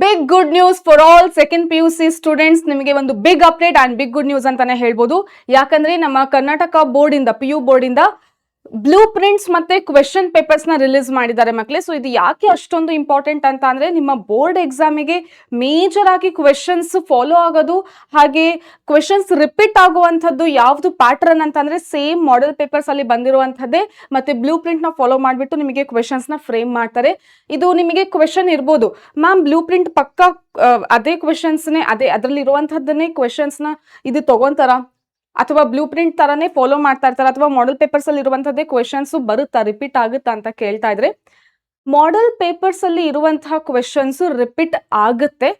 Big good news for all second PUC students. ನಿಮಗೆ ಒಂದು big update and big good news ಅಂತಾನೆ ಹೇಳ್ಬೋದು. ಯಾಕಂದ್ರೆ ನಮ್ಮ ಕರ್ನಾಟಕ ಬೋರ್ಡ್ ಇಂದ PU ಬೋರ್ಡ್ ಇಂದ ಬ್ಲೂ ಪ್ರಿಂಟ್ಸ್ ಮತ್ತೆ ಕ್ವೆಶನ್ ಪೇಪರ್ಸ್ ನ ರಿಲೀಸ್ ಮಾಡಿದ್ದಾರೆ ಮಕ್ಕಳೇ. ಸೊ ಇದು ಯಾಕೆ ಅಷ್ಟೊಂದು ಇಂಪಾರ್ಟೆಂಟ್ ಅಂತ ಅಂದ್ರೆ ನಿಮ್ಮ ಬೋರ್ಡ್ ಎಕ್ಸಾಮಿಗೆ ಮೇಜರ್ ಆಗಿ ಕ್ವೆಶನ್ಸ್ ಫಾಲೋ ಆಗೋದು, ಹಾಗೆ ಕ್ವೆಶನ್ಸ್ ರಿಪೀಟ್ ಆಗುವಂಥದ್ದು ಯಾವ್ದು ಪ್ಯಾಟರ್ನ್ ಅಂತ ಅಂದ್ರೆ ಸೇಮ್ ಮಾಡೆಲ್ ಪೇಪರ್ಸ್ ಅಲ್ಲಿ ಬಂದಿರುವಂತದ್ದೇ ಮತ್ತೆ ಬ್ಲೂ ಪ್ರಿಂಟ್ ನ ಫಾಲೋ ಮಾಡಿಬಿಟ್ಟು ನಿಮಗೆ ಕ್ವೆಶನ್ಸ್ ನ ಫ್ರೇಮ್ ಮಾಡ್ತಾರೆ. ಇದು ನಿಮಗೆ ಕ್ವೆಶನ್ ಇರ್ಬೋದು, ಮ್ಯಾಮ್ ಬ್ಲೂ ಪ್ರಿಂಟ್ ಪಕ್ಕ ಅದೇ ಕ್ವೆಶನ್ಸ್ನೇ ಅದರಲ್ಲಿ ಇರುವಂತಹದ್ದನ್ನೇ ಕ್ವೆಶನ್ಸ್ ನ ಇದು ತಗೊಂತಾರ ಅಥವಾ ಬ್ಲೂ ಪ್ರಿಂಟ್ ತರಾನೇ ಫಾಲೋ ಮಾಡ್ತಾ ಇರ್ತಾರೆ ಅಥವಾ ಮಾಡೆಲ್ ಪೇಪರ್ಸ್ ಅಲ್ಲಿ ಇರುವಂತದ್ದೇ ಕ್ವೆಶನ್ಸ್ ಬರುತ್ತಾ, ರಿಪೀಟ್ ಆಗುತ್ತಾ ಅಂತ ಕೇಳ್ತಾ ಇದ್ರೆ, ಮಾಡೆಲ್ ಪೇಪರ್ಸ್ ಅಲ್ಲಿ ಇರುವಂತಹ ಕ್ವೆಶನ್ಸ್ ರಿಪೀಟ್ ಆಗುತ್ತೆ.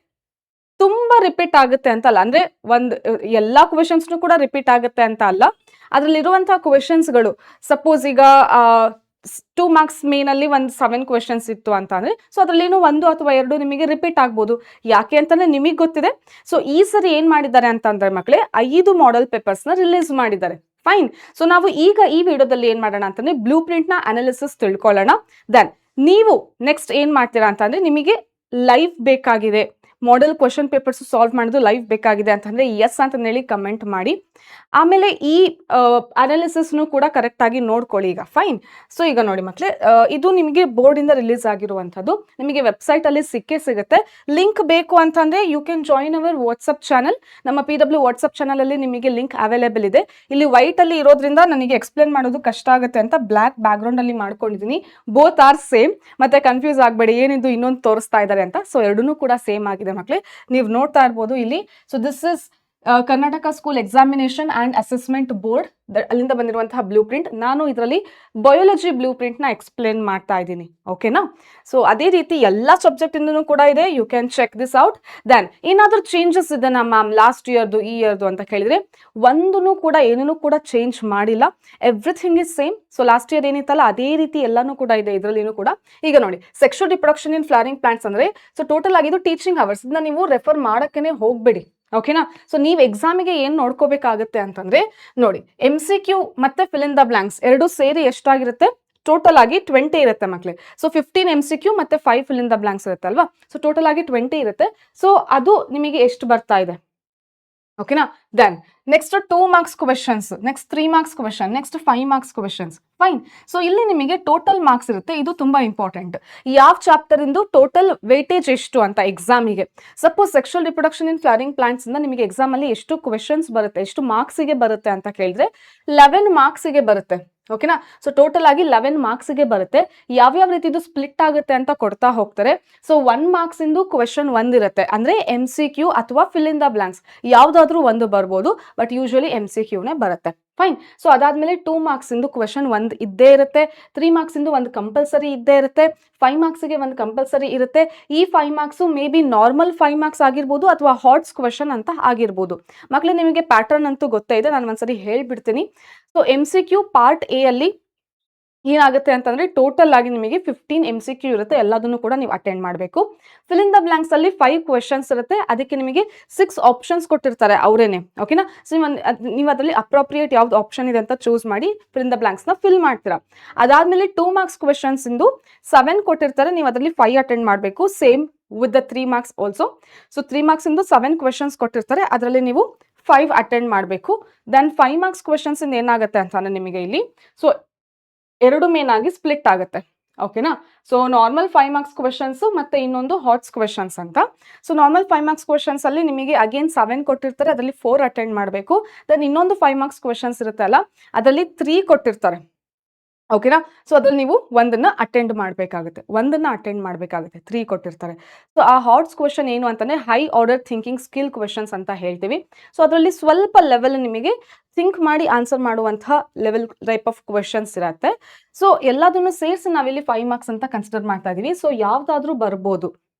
ತುಂಬಾ ರಿಪೀಟ್ ಆಗುತ್ತೆ ಅಂತ ಅಲ್ಲ, ಅಂದ್ರೆ ಎಲ್ಲಾ ಕ್ವೆಶನ್ಸ್ ಕೂಡ ರಿಪೀಟ್ ಆಗುತ್ತೆ ಅಂತ ಅಲ್ಲ. ಅದ್ರಲ್ಲಿ ಇರುವಂತಹ ಕ್ವೆಶನ್ಸ್ಗಳು ಸಪೋಸ್ ಈಗ 2 ಮಾರ್ಕ್ಸ್ ಮೇನ್ ಅಲ್ಲಿ ಒಂದು 7 ಕ್ವೆಶನ್ಸ್ ಇತ್ತು ಅಂತ ಅಂದ್ರೆ, ಸೊ ಅದ್ರಲ್ಲಿ ಏನೋ 1 ಅಥವಾ 2 ನಿಮಗೆ ರಿಪೀಟ್ ಆಗ್ಬೋದು. ಯಾಕೆ ಅಂತಂದ್ರೆ ನಿಮಗೆ ಗೊತ್ತಿದೆ. ಸೊ ಈ ಸರಿ ಏನ್ ಮಾಡಿದ್ದಾರೆ ಅಂತಂದ್ರೆ ಮಕ್ಕಳೇ, 5 ಮಾಡೆಲ್ ಪೇಪರ್ಸ್ ನ ರಿಲೀಸ್ ಮಾಡಿದ್ದಾರೆ. ಫೈನ್. ಸೊ ನಾವು ಈಗ ಈ ವಿಡಿಯೋದಲ್ಲಿ ಏನ್ ಮಾಡೋಣ ಅಂತಂದ್ರೆ ಬ್ಲೂ ಪ್ರಿಂಟ್ ನ ಅನಾಲಿಸಿಸ್ ತಿಳ್ಕೊಳ್ಳೋಣ. ದೆನ್ ನೀವು ನೆಕ್ಸ್ಟ್ ಏನ್ ಮಾಡ್ತೀರಾ ಅಂತಂದ್ರೆ, ನಿಮಗೆ ಲೈವ್ ಬೇಕಾಗಿದೆ, ಮಾಡೆಲ್ ಕ್ವೆಶನ್ ಪೇಪರ್ಸ್ ಸಾಲ್ವ್ ಮಾಡೋದು ಲೈವ್ ಬೇಕಾಗಿದೆ ಅಂತಂದ್ರೆ ಎಸ್ ಅಂತ ಹೇಳಿ ಕಮೆಂಟ್ ಮಾಡಿ. ಆಮೇಲೆ ಈ ಅನಾಲಿಸಿಸ್ನು ಕೂಡ ಕರೆಕ್ಟ್ ಆಗಿ ನೋಡ್ಕೊಳ್ಳಿ ಈಗ. ಫೈನ್. ಸೊ ಈಗ ನೋಡಿ ಮಕ್ಕಳೇ, ಇದು ನಿಮಗೆ ಬೋರ್ಡ್ ಇಂದ ರಿಲೀಸ್ ಆಗಿರುವಂಥದ್ದು. ನಿಮಗೆ ವೆಬ್ಸೈಟ್ ಅಲ್ಲಿ ಸಿಗುತ್ತೆ. ಲಿಂಕ್ ಬೇಕು ಅಂತಂದ್ರೆ you can join our WhatsApp channel. ನಮ್ಮ PW ವಾಟ್ಸ್ಆಪ್ ಚಾನಲ್ ಅಲ್ಲಿ ನಿಮಗೆ ಲಿಂಕ್ ಅವೈಲೇಬಲ್ ಇದೆ. ಇಲ್ಲಿ ವೈಟ್ ಅಲ್ಲಿ ಇರೋದ್ರಿಂದ ನನಗೆ ಎಕ್ಸ್ಪ್ಲೇನ್ ಮಾಡೋದು ಕಷ್ಟ ಆಗುತ್ತೆ ಅಂತ ಬ್ಲಾಕ್ ಬ್ಯಾಕ್ ಗ್ರೌಂಡ್ ಅಲ್ಲಿ ಮಾಡ್ಕೊಂಡಿದ್ದೀನಿ. Both are same. ಮತ್ತೆ ಕನ್ಫ್ಯೂಸ್ ಆಗಬೇಡಿ ಏನಿದು ಇನ್ನೊಂದು ತೋರಿಸ್ತಾ ಇದ್ದಾರೆ ಅಂತ. ಸೊ ಎರಡೂ ಕೂಡ ಸೇಮ್ ಆಗಿದೆ ಮಕ್ಕಳೇ. ನೀವು ನೋಡ್ತಾ ಇರ್ಬೋದು ಇಲ್ಲಿ. So this is Karnataka school examination and assessment board, ಅಲ್ಲಿಂದ ಬಂದಿರುವಂತಹ ಬ್ಲೂ ಪ್ರಿಂಟ್. ನಾನು ಇದರಲ್ಲಿ ಬಯಾಲಜಿ ಬ್ಲೂ ಪ್ರಿಂಟ್ ನ ಎಕ್ಸ್ಪ್ಲೇನ್ ಮಾಡ್ತಾ ಇದ್ದೀನಿ. ಓಕೆನಾ? ಸೊ ಅದೇ ರೀತಿ ಎಲ್ಲ ಸಬ್ಜೆಕ್ಟ್ ಇಂದನೂ ಕೂಡ ಇದೆ. You can check this out. Then ಏನಾದ್ರೂ ಚೇಂಜಸ್ ಇದೆ ಮ್ಯಾಮ್ ಲಾಸ್ಟ್ ಇಯರ್ದು ಈ ಇಯರ್ದು ಅಂತ ಕೇಳಿದ್ರೆ, ಒಂದೂ ಕೂಡ ಏನೂ ಕೂಡ ಚೇಂಜ್ ಮಾಡಿಲ್ಲ. Everything is same. So last year ಏನಿತ್ತಲ್ಲ ಅದೇ ರೀತಿ ಎಲ್ಲಾನು ಕೂಡ ಇದೆ ಇದರಲ್ಲಿನೂ ಕೂಡ. ಈಗ ನೋಡಿ, sexual reproduction in flowering plants ಅಂದ್ರೆ, ಸೊ ಟೋಟಲ್ ಆಗಿದ್ದು ಟೀಚಿಂಗ್ ಅವರ್ಸ್. ಇದನ್ನ ನೀವು ರೆಫರ್ ಮಾಡಕ್ಕೇನೆ ಹೋಗ್ಬೇಡಿ. ಓಕೆನಾ? ಸೊ ನೀವು ಎಕ್ಸಾಮಿಗೆ ಏನ್ ನೋಡ್ಕೋಬೇಕಾಗುತ್ತೆ ಅಂತಂದ್ರೆ, ನೋಡಿ MCQ ಮತ್ತೆ ಫಿಲ್ ಇನ್ ದ ಬ್ಲಾಂಕ್ಸ್ ಎರಡು ಸೇರಿ ಎಷ್ಟಾಗಿರುತ್ತೆ, ಟೋಟಲ್ ಆಗಿ 20 ಇರುತ್ತೆ ಮಕ್ಕಳೇ. ಸೊ 15 MCQ ಮತ್ತೆ 5 ಫಿಲ್ ಇನ್ ದ ಬ್ಲಾಂಕ್ಸ್ ಇರುತ್ತೆ ಅಲ್ವಾ. ಸೊ ಟೋಟಲ್ ಆಗಿ 20 ಇರುತ್ತೆ. ಸೊ ಅದು ನಿಮಗೆ ಎಷ್ಟು ಬರ್ತಾ ಇದೆ. ಓಕೆನಾ? Then next 2 marks questions, next 3 marks question, next 5 marks questions. Fine. So ಇಲ್ಲಿ ನಿಮಗೆ ಟೋಟಲ್ ಮಾರ್ಕ್ಸ್ ಇರುತ್ತೆ. ಇದು ತುಂಬಾ ಇಂಪಾರ್ಟೆಂಟ್. ಯಾವ ಚಾಪ್ಟರ್ ಇಂದು ಟೋಟಲ್ ವೇಟೇಜ್ ಎಷ್ಟು ಅಂತ ಎಕ್ಸಾಮಿಗೆ. Suppose sexual reproduction in flowering plants ಇಂದ ನಿಮಗೆ ಎಕ್ಸಾಮ್ ಅಲ್ಲಿ ಎಷ್ಟು ಕ್ವೆಶನ್ಸ್ ಬರುತ್ತೆ, ಎಷ್ಟು ಮಾರ್ಕ್ಸಿಗೆ ಬರುತ್ತೆ ಅಂತ ಕೇಳಿದ್ರೆ 11 ಮಾರ್ಕ್ಸಿಗೆ ಬರುತ್ತೆ. ಓಕೆನಾ? ಸೊ ಟೋಟಲ್ ಆಗಿ 11 ಮಾರ್ಕ್ಸ್ಗೆ ಬರುತ್ತೆ. ಯಾವ್ಯಾವ ರೀತಿದು ಸ್ಪ್ಲಿಟ್ ಆಗುತ್ತೆ ಅಂತ ಕೊಡ್ತಾ ಹೋಗ್ತಾರೆ. ಸೊ 1 ಮಾರ್ಕ್ಸ್ ಇಂದು ಕ್ವೆಶನ್ 1 ಇರುತ್ತೆ, ಅಂದ್ರೆ MCQ ಅಥವಾ ಫಿಲ್ ಇನ್ ದ ಬ್ಲಾಂಕ್ಸ್ ಯಾವ್ದಾದ್ರೂ ಒಂದು ಬರ್ಬೋದು. ಬಟ್ ಯೂಶುವಲಿ MCQ ನೇ ಬರುತ್ತೆ. ಫೈನ್. ಸೊ ಅದಾದ್ಮೇಲೆ 2 ಮಾರ್ಕ್ಸ್ ಇಂದು ಕ್ವೆಶನ್ 1 ಇದ್ದೇ ಇರುತ್ತೆ. 3 ಮಾರ್ಕ್ಸ್ ಇಂದು ಒಂದು ಕಂಪಲ್ಸರಿ ಇದ್ದೇ ಇರುತ್ತೆ. 5 ಮಾರ್ಕ್ಸ್ಗೆ ಒಂದು ಕಂಪಲ್ಸರಿ ಇರುತ್ತೆ. ಈ 5 marks may be normal 5 marks ಆಗಿರ್ಬೋದು ಅಥವಾ ಹಾಟ್ಸ್ ಕ್ವೆಶನ್ ಅಂತ ಆಗಿರ್ಬೋದು. ಮಕ್ಕಳೇ ನಿಮಗೆ ಪ್ಯಾಟರ್ನ್ ಅಂತೂ ಗೊತ್ತೇ ಇದೆ, ನಾನು ಒಂದ್ಸರಿ ಹೇಳ್ಬಿಡ್ತೀನಿ. ಸೊ MCQ ಪಾರ್ಟ್ A ಅಲ್ಲಿ ಏನಾಗುತ್ತೆ ಅಂತಂದ್ರೆ, ಟೋಟಲ್ ಆಗಿ ನಿಮಗೆ 15 MCQ ಇರುತ್ತೆ. ಎಲ್ಲದನ್ನು ಕೂಡ ನೀವು ಅಟೆಂಡ್ ಮಾಡಬೇಕು. ಫಿಲ್ ಇನ್ ದ ಬ್ಲಾಂಕ್ಸ್ ಅಲ್ಲಿ 5 ಕ್ವೆಶನ್ಸ್ ಇರುತ್ತೆ. ಅದಕ್ಕೆ ನಿಮಗೆ 6 ಆಪ್ಷನ್ಸ್ ಕೊಟ್ಟಿರ್ತಾರೆ ಅವರೇನೆ. ಓಕೆನಾ? ಸೊ ನೀವು ಅದರಲ್ಲಿ ಅಪ್ರೋಪ್ರಿಯೇಟ್ ಯಾವ್ದು ಆಪ್ಷನ್ ಇದೆ ಅಂತ ಚೂಸ್ ಮಾಡಿ ಫಿಲ್ ಇನ್ ದ ಬ್ಲಾಂಕ್ಸ್ ನ ಫಿಲ್ ಮಾಡ್ತೀರಾ. ಅದಾದ್ಮೇಲೆ 2 ಮಾರ್ಕ್ಸ್ ಕ್ವೆಶನ್ಸ್ ಇಂದು 7 ಕೊಟ್ಟಿರ್ತಾರೆ. ನೀವು ಅದರಲ್ಲಿ 5 ಅಟೆಂಡ್ ಮಾಡಬೇಕು. Same with the 3 marks also. So 3 marks ಇಂದು 7 ಕ್ವೆಶನ್ಸ್ ಕೊಟ್ಟಿರ್ತಾರೆ. ಅದರಲ್ಲಿ ನೀವು 5 ಅಟೆಂಡ್ ಮಾಡಬೇಕು. ದೆನ್ 5 ಮಾರ್ಕ್ಸ್ ಕ್ವೆಶನ್ಸ್ ಇಂದ ಏನಾಗುತ್ತೆ ಅಂತಂದ್ರೆ ನಿಮಗೆ ಇಲ್ಲಿ ಸೊ 2 ಮೇನ್ ಆಗಿ ಸ್ಪ್ಲಿಟ್ ಆಗುತ್ತೆ. ಓಕೆನಾ? ಸೊ ನಾರ್ಮಲ್ 5 ಮಾರ್ಕ್ಸ್ ಕ್ವೆಶನ್ಸ್ ಮತ್ತೆ ಇನ್ನೊಂದು ಹಾಟ್ಸ್ ಕ್ವೆಶನ್ಸ್ ಅಂತ. ಸೊ ನಾರ್ಮಲ್ 5 ಮಾರ್ಕ್ಸ್ ಕ್ವೆಶನ್ಸ್ ಅಲ್ಲಿ ನಿಮಗೆ ಅಗೇನ್ 7 ಕೊಟ್ಟಿರ್ತಾರೆ. ಅದರಲ್ಲಿ 4 ಅಟೆಂಡ್ ಮಾಡಬೇಕು. ದೆನ್ ಇನ್ನೊಂದು 5 ಮಾರ್ಕ್ಸ್ ಕ್ವೆಶನ್ಸ್ ಇರುತ್ತೆ ಅಲ್ಲ, ಅದರಲ್ಲಿ 3 ಕೊಟ್ಟಿರ್ತಾರೆ. ಓಕೆನಾ? ಸೊ ಅದ್ರಲ್ಲಿ ನೀವು ಒಂದನ್ನ ಅಟೆಂಡ್ ಮಾಡಬೇಕಾಗುತ್ತೆ. 3 ಕೊಟ್ಟಿರ್ತಾರೆ. ಸೊ ಆ ಹಾಟ್ಸ್ ಕ್ವೆಶನ್ ಏನು ಅಂತಂದ್ರೆ high order thinking skill questions ಅಂತ ಹೇಳ್ತೀವಿ. ಸೊ ಅದರಲ್ಲಿ ಸ್ವಲ್ಪ ಲೆವೆಲ್ ನಿಮಗೆ ಥಿಂಕ್ ಮಾಡಿ ಆನ್ಸರ್ ಮಾಡುವಂತಹ ಲೆವೆಲ್ ಟೈಪ್ ಆಫ್ ಕ್ವೆಶನ್ಸ್ ಇರುತ್ತೆ. ಸೊ ಎಲ್ಲದನ್ನು ಸೇರಿಸಿ ನಾವಿಲ್ಲಿ 5 ಮಾರ್ಕ್ಸ್ ಅಂತ ಕನ್ಸಿಡರ್ ಮಾಡ್ತಾ ಇದೀವಿ. ಸೊ ಯಾವ್ದಾದ್ರೂ ಬರ್ಬೋದು.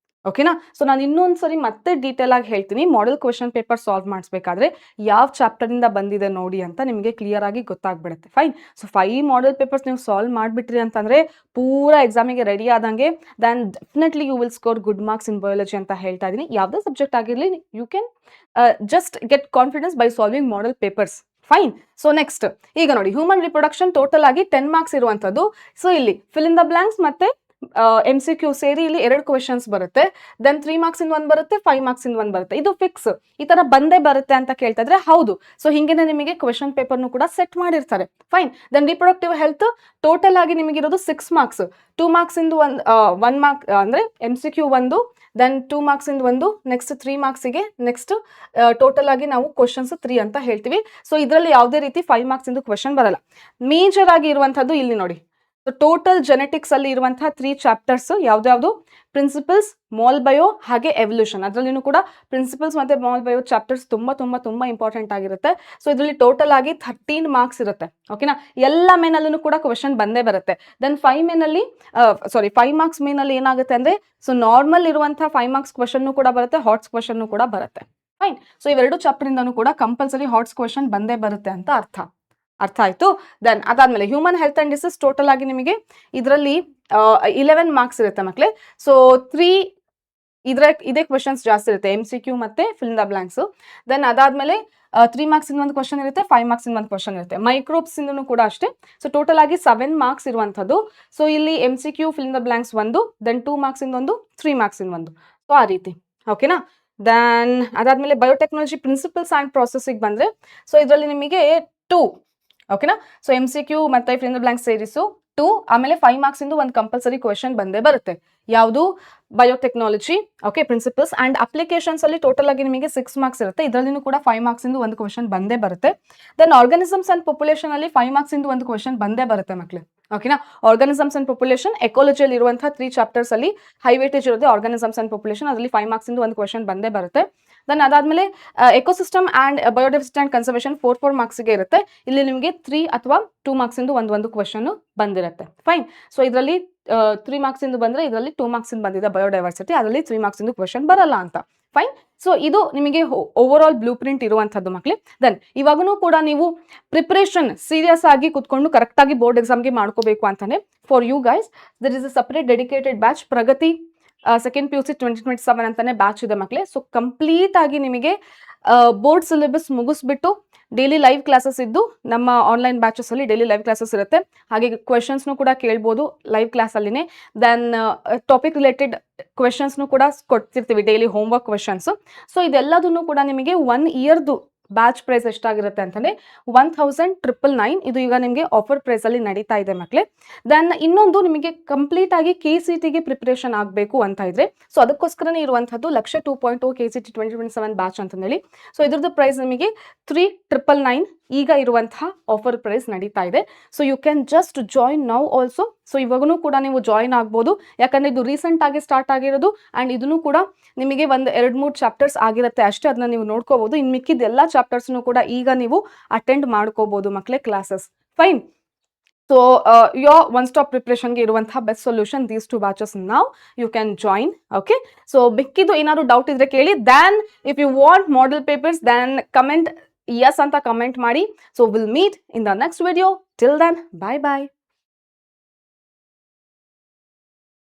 ಓಕೆನಾ? ಸೊ ನಾನು ಇನ್ನೊಂದ್ಸರಿ ಮತ್ತೆ ಡೀಟೇಲ್ ಆಗಿ ಹೇಳ್ತೀನಿ. ಮಾಡೆಲ್ ಕ್ವೆಶನ್ ಪೇಪರ್ ಸಾಲ್ವ್ ಮಾಡಿಸ್ಬೇಕಾದ್ರೆ ಯಾವ ಚಾಪ್ಟರ್ ಇಂದ ಬಂದಿದೆ ನೋಡಿ ಅಂತ ನಿಮಗೆ ಕ್ಲಿಯರ್ ಆಗಿ ಗೊತ್ತಾಗ್ಬಿಡುತ್ತೆ. ಫೈನ್. ಸೊ 5 ಮಾಡೆಲ್ ಪೇಪರ್ಸ್ ನೀವು ಸಾಲ್ವ್ ಮಾಡಿಬಿಟ್ರಿ ಅಂತಂದ್ರೆ ಪೂರಾ ಎಕ್ಸಾಮಿಗೆ ರೆಡಿ ಆದಂಗೆ. Then definitely you will score good marks in biology ಅಂತ ಹೇಳ್ತಾ ಇದೀನಿ. ಯಾವುದೇ ಸಬ್ಜೆಕ್ಟ್ ಆಗಿರಲಿ, you can just get confidence by solving model papers. Fine. So next ಈಗ ನೋಡಿ, ಹ್ಯೂಮನ್ ರಿಪ್ರೊಡಕ್ಷನ್ ಟೋಟಲ್ ಆಗಿ 10 ಮಾರ್ಕ್ಸ್ ಇರುವಂತದ್ದು. ಸೊ ಇಲ್ಲಿ ಫಿಲ್ ಇನ್ ದ ಬ್ಲಾಂಕ್ಸ್ ಮತ್ತೆ MCQ ಸೇರಿ ಇಲ್ಲಿ 2 ಕ್ವೆಶನ್ಸ್ ಬರುತ್ತೆ. ದೆನ್ 3 ಮಾರ್ಕ್ಸ್ ಇಂದ 1 ಬರುತ್ತೆ, 5 ಮಾರ್ಕ್ಸ್ ಇಂದ 1 ಬರುತ್ತೆ. ಇದು ಫಿಕ್ಸ್. ಈ ತರ ಬಂದೇ ಬರುತ್ತೆ ಅಂತ ಕೇಳ್ತಾ ಇದ್ರೆ ಹೌದು. ಸೊ ಹಿಂಗೇನೆ ನಿಮಗೆ ಕ್ವೆಶನ್ ಪೇಪರ್ನು ಕೂಡ ಸೆಟ್ ಮಾಡಿರ್ತಾರೆ. Fine. Then reproductive health total ಆಗಿ ನಿಮಗಿರೋದು 6 ಮಾರ್ಕ್ಸ್. 2 ಮಾರ್ಕ್ಸ್ ಇಂದ 1 ಮಾರ್ಕ್ ಅಂದ್ರೆ MCQ 1, ದೆನ್ 2 ಮಾರ್ಕ್ಸ್ ಇಂದ 1, ನೆಕ್ಸ್ಟ್ 3 ಮಾರ್ಕ್ಸಿಗೆ ನೆಕ್ಸ್ಟ್ ಟೋಟಲ್ ಆಗಿ ನಾವು ಕ್ವಶನ್ಸ್ 3 ಅಂತ ಹೇಳ್ತೀವಿ. ಸೊ ಇದರಲ್ಲಿ ಯಾವುದೇ ರೀತಿ 5 ಮಾರ್ಕ್ಸ್ ಇಂದು ಕ್ವಶನ್ ಬರಲ್ಲ. ಮೇಜರ್ ಆಗಿ ಇರುವಂತದ್ದು ಇಲ್ಲಿ ನೋಡಿ. ಟೋಟಲ್ ಜೆನೆಟಿಕ್ಸ್ ಅಲ್ಲಿ ಇರುವಂತಹ 3 ಚಾಪ್ಟರ್ಸ್ ಯಾವ್ದು ಪ್ರಿನ್ಸಿಪಲ್ಸ್, ಮಾಲ್ ಬಯೋ ಹಾಗೆ ಎವಲ್ಯೂಷನ್. ಅದರಲ್ಲಿನೂ ಕೂಡ ಪ್ರಿನ್ಸಿಪಲ್ಸ್ ಮತ್ತೆ ಮಾಲ್ ಬಯೋ ಚಾಪ್ಟರ್ಸ್ ತುಂಬಾ ಇಂಪಾರ್ಟೆಂಟ್ ಆಗಿರುತ್ತೆ. ಸೊ ಇದರಲ್ಲಿ ಟೋಟಲ್ ಆಗಿ 13 ಮಾರ್ಕ್ಸ್ ಇರುತ್ತೆ. ಓಕೆನಾ, ಎಲ್ಲ ಮೇನಲ್ಲೂ ಕೂಡ ಕ್ವಶನ್ ಬಂದೇ ಬರುತ್ತೆ. ದೆನ್ 5 ಮಾರ್ಕ್ಸ್ ಮೇನಲ್ಲಿ ಏನಾಗುತ್ತೆ ಅಂದ್ರೆ ಸೊ ನಾರ್ಮಲ್ ಇರುವಂತಹ 5 ಮಾರ್ಕ್ಸ್ ಕ್ವಶನ್ ಕೂಡ ಬರುತ್ತೆ, ಹಾಟ್ಸ್ ಕ್ವಶನ್ ಕೂಡ ಬರುತ್ತೆ. ಫೈನ್. ಸೊ ಇವೆರಡು ಚಾಪ್ಟರ್ ಇಂದನೂ ಕೂಡ ಕಂಪಲ್ಸರಿ ಹಾಟ್ಸ್ ಕ್ವಶನ್ ಬಂದೇ ಬರುತ್ತೆ ಅಂತ ಅರ್ಥ ಆಯ್ತು. ದೆನ್ ಅದಾದ್ಮೇಲೆ human health and disease total ಆಗಿ ನಿಮಗೆ ಇದರಲ್ಲಿ 11 ಮಾರ್ಕ್ಸ್ ಇರುತ್ತೆ ಮಕ್ಕಳೇ. ಸೊ 3 ಇದೇ ಕ್ವಶನ್ಸ್ ಜಾಸ್ತಿ ಇರುತ್ತೆ, MCQ ಮತ್ತೆ ಫಿಲ್ ದ ಬ್ಲಾಂಕ್ಸ್. ದೆನ್ ಅದಾದ್ಮೇಲೆ 3 ಮಾರ್ಕ್ಸ್ ಇಂದ ಒಂದು ಕ್ವಶನ್ ಇರುತ್ತೆ, 5 ಮಾರ್ಕ್ಸ್ ಇಂದ ಒಂದು ಕ್ವಶನ್ ಇರುತ್ತೆ. ಮೈಕ್ರೋಬ್ಸ್ ಇಂದನೂ ಕೂಡ ಅಷ್ಟೇ. ಸೊ ಟೋಟಲ್ ಆಗಿ 7 ಮಾರ್ಕ್ಸ್ ಇರುವಂತದ್ದು. ಸೊ ಇಲ್ಲಿ MCQ fill the blanks 1, then 2 marks ಇಂದ 1, 3 ಮಾರ್ಕ್ಸ್ ಇಂದ 1. ಸೊ ಆ ರೀತಿ. ಓಕೆನಾ. ದೆನ್ ಅದಾದ್ಮೇಲೆ ಬಯೋಟೆಕ್ನಾಲಜಿ ಪ್ರಿನ್ಸಿಪಲ್ಸ್ ಅಂಡ್ ಪ್ರಾಸೆಸಿಗೆ ಬಂದ್ರೆ ಸೊ ಇದರಲ್ಲಿ ನಿಮಗೆ 2. ಓಕೆನಾ. ಸೊ MCQ ಮತ್ತೆ ಫಿಲ್ ದ ಬ್ಲಾಂಕ್ಸ್ ಸೇರಿಸು 2, ಆಮೇಲೆ 5 ಮಾರ್ಕ್ಸ್ ಇಂದು ಒಂದು ಕಂಪಲ್ಸರಿ ಕ್ವಶನ್ ಬಂದೇ ಬರುತ್ತೆ. ಯಾವುದು? Biotechnology. Okay, principles and applications ಅಲ್ಲಿ ಟೋಟಲ್ ಆಗಿ ನಿಮಗೆ 6 ಮಾರ್ಕ್ಸ್ ಇರುತ್ತೆ. ಇದರಲ್ಲಿನೂ ಕೂಡ 5 ಮಾರ್ಕ್ಸ್ ಇಂದು ಒಂದು ಕ್ವಶನ್ ಬಂದೇ ಬರುತ್ತೆ. ದೆನ್ ಆರ್ಗಾನಿಸಮ್ಸ್ ಅಂಡ್ ಪಾಪ್ಯುಲೇಷನ್ ಅಲ್ಲಿ 5 ಮಾರ್ಕ್ಸ್ ಇಂದು ಒಂದು ಕ್ವಶನ್ ಬಂದೇ ಬರುತ್ತೆ ಮಕ್ಕಳು. ಓಕೆನಾ. ಆರ್ಗಾನಿಸಮ್ಸ್ ಅಂಡ್ ಪಾಪ್ಯುಲೇಷನ್ ಎಕಾಲಜಿಯಲ್ಲಿ ಇರುವಂತಹ 3 ಚಾಪ್ಟರ್ಸ್ ಅಲ್ಲಿ ಹೈ ವೇಟೇಜ್ ಇರುತ್ತೆ. ಆರ್ಗಾನಿಸಮ್ಸ್ ಅಂಡ್ ಪಾಪ್ಯುಲೇಷನ್ ಅದರಲ್ಲಿ 5 ಮಾರ್ಕ್ಸ್ ಇಂದು ಒಂದು ಕ್ವಶನ್ ಬಂದೇ ಬರುತ್ತೆ. ದೆನ್ ಅದಾದ್ಮೇಲೆ ecosystem and biodiversity and conservation 4 ಮಾರ್ಕ್ಸ್ಗೆ ಇರುತ್ತೆ. ಇಲ್ಲಿ ನಿಮಗೆ 3 ಅಥವಾ 2 ಮಾರ್ಕ್ಸ್ ಇಂದು ಒಂದು ಕ್ವಶನ್ ಬಂದಿರುತ್ತೆ. ಫೈನ್. ಸೊ ಇದರಲ್ಲಿ 3 ಮಾರ್ಕ್ಸ್ ಇಂದು ಬಂದ್ರೆ ಇದರಲ್ಲಿ 2 ಮಾರ್ಕ್ಸ್ ಇಂದು ಬಂದಿದೆ ಬಯೋಡೈವರ್ಸಿಟಿ, ಅದರಲ್ಲಿ 3 ಮಾರ್ಕ್ಸ್ ಇಂದು ಕ್ವಶನ್ ಬರಲ್ಲ ಅಂತ. ಫೈನ್. ಸೊ ಇದು ನಿಮಗೆ ಓವರ್ ಆಲ್ ಬ್ಲೂ ಪ್ರಿಂಟ್ ಇರುವಂತದ್ದು ಮಕ್ಕಳೇ. ದೆನ್ ಇವಾಗೂ ಕೂಡ ನೀವು ಪ್ರಿಪರೇಷನ್ ಸೀರಿಯಸ್ ಆಗಿ ಕುತ್ಕೊಂಡು ಕರೆಕ್ಟ್ ಆಗಿ ಬೋರ್ಡ್ ಎಕ್ಸಾಮ್ಗೆ ಮಾಡ್ಕೋಬೇಕು ಅಂತಾನೆ for you guys there is a separate dedicated batch Pragati second PUC 2027 ಅಂತಾನೆ ಬ್ಯಾಚ್ ಇದೆ ಮಕ್ಕಳೇ. ಸೊ ಕಂಪ್ಲೀಟ್ ಆಗಿ ನಿಮಗೆ ಬೋರ್ಡ್ ಸಿಲೆಬಸ್ ಮುಗಿಸ್ಬಿಟ್ಟು ಡೈಲಿ ಲೈವ್ ಕ್ಲಾಸಸ್ ಇದ್ದು ನಮ್ಮ ಆನ್ಲೈನ್ ಬ್ಯಾಚಸ್ ಅಲ್ಲಿ ಡೈಲಿ ಲೈವ್ ಕ್ಲಾಸಸ್ ಇರುತ್ತೆ. ಹಾಗೆ ಕ್ವೆಶನ್ಸ್ನು ಕೂಡ ಕೇಳ್ಬೋದು ಲೈವ್ ಕ್ಲಾಸ್ ಅಲ್ಲಿನೇ. ದೆನ್ ಟಾಪಿಕ್ ರಿಲೇಟೆಡ್ ಕ್ವೆಶನ್ಸ್ನು ಕೂಡ ಕೊಡ್ತಿರ್ತೀವಿ, daily homework questions. So ಇದೆಲ್ಲದನ್ನು ಕೂಡ ನಿಮಗೆ 1 ಇಯರ್ದು ಬ್ಯಾಚ್ ಪ್ರೈಸ್ ಎಷ್ಟಾಗಿರುತ್ತೆ ಅಂತಂದ್ರೆ 1,999. ಇದು ಈಗ ನಿಮಗೆ ಆಫರ್ ಪ್ರೈಸ್ ಅಲ್ಲಿ ನಡೀತಾ ಇದೆ ಮಕ್ಕಳೇ. ದೆನ್ ಇನ್ನೊಂದು ನಿಮಗೆ ಕಂಪ್ಲೀಟ್ ಆಗಿ KCT ಗೆ ಪ್ರಿಪರೇಷನ್ ಆಗಬೇಕು ಅಂತ ಇದ್ರೆ ಸೊ ಅದಕ್ಕೋಸ್ಕರನೇ ಇರುವಂತದ್ದು ಲಕ್ಷ 2.0 KCT 2027 ಬ್ಯಾಚ್ ಅಂತ ಹೇಳಿ. ಸೊ ಇದ್ರದ್ದು ಪ್ರೈಸ್ ನಿಮಗೆ 3,999 ಈಗ ಇರುವಂತಹ ಆಫರ್ ಪ್ರೈಸ್ ನಡೀತಾ ಇದೆ. So you can just join now also. So ಇವಾಗೂ ಕೂಡ ನೀವು ಜಾಯಿನ್ ಆಗ್ಬೋದು, ಯಾಕಂದ್ರೆ ಇದು ರೀಸೆಂಟ್ ಆಗಿ ಸ್ಟಾರ್ಟ್ ಆಗಿರೋದು ಅಂಡ್ ಇದನ್ನು ಕೂಡ ನಿಮಗೆ 1-2-3 ಚಾಪ್ಟರ್ಸ್ ಆಗಿರುತ್ತೆ ಅಷ್ಟೇ. ಅದನ್ನ ನೀವು ನೋಡ್ಕೋಬಹುದು. ಇನ್ನು ಮಿಕ್ಕಿದ ಎಲ್ಲ ಚಾಪ್ಟರ್ಸ್ನು ಕೂಡ ಈಗ ನೀವು ಅಟೆಂಡ್ ಮಾಡ್ಕೋಬಹುದು ಮಕ್ಕಳೇ classes. Fine. So your one stop ಪ್ರಿಪ್ರೇಷನ್ಗೆ ಇರುವಂತಹ best solution these 2 batches now you can join. Okay. So ಮಿಕ್ಕಿದ್ದು ಏನಾದ್ರು ಡೌಟ್ ಇದ್ರೆ ಕೇಳಿ. Then if you want model papers then comment yes ಅಂತ ಕಮೆಂಟ್ ಮಾಡಿ. So will meet in the next video. Till then bye by.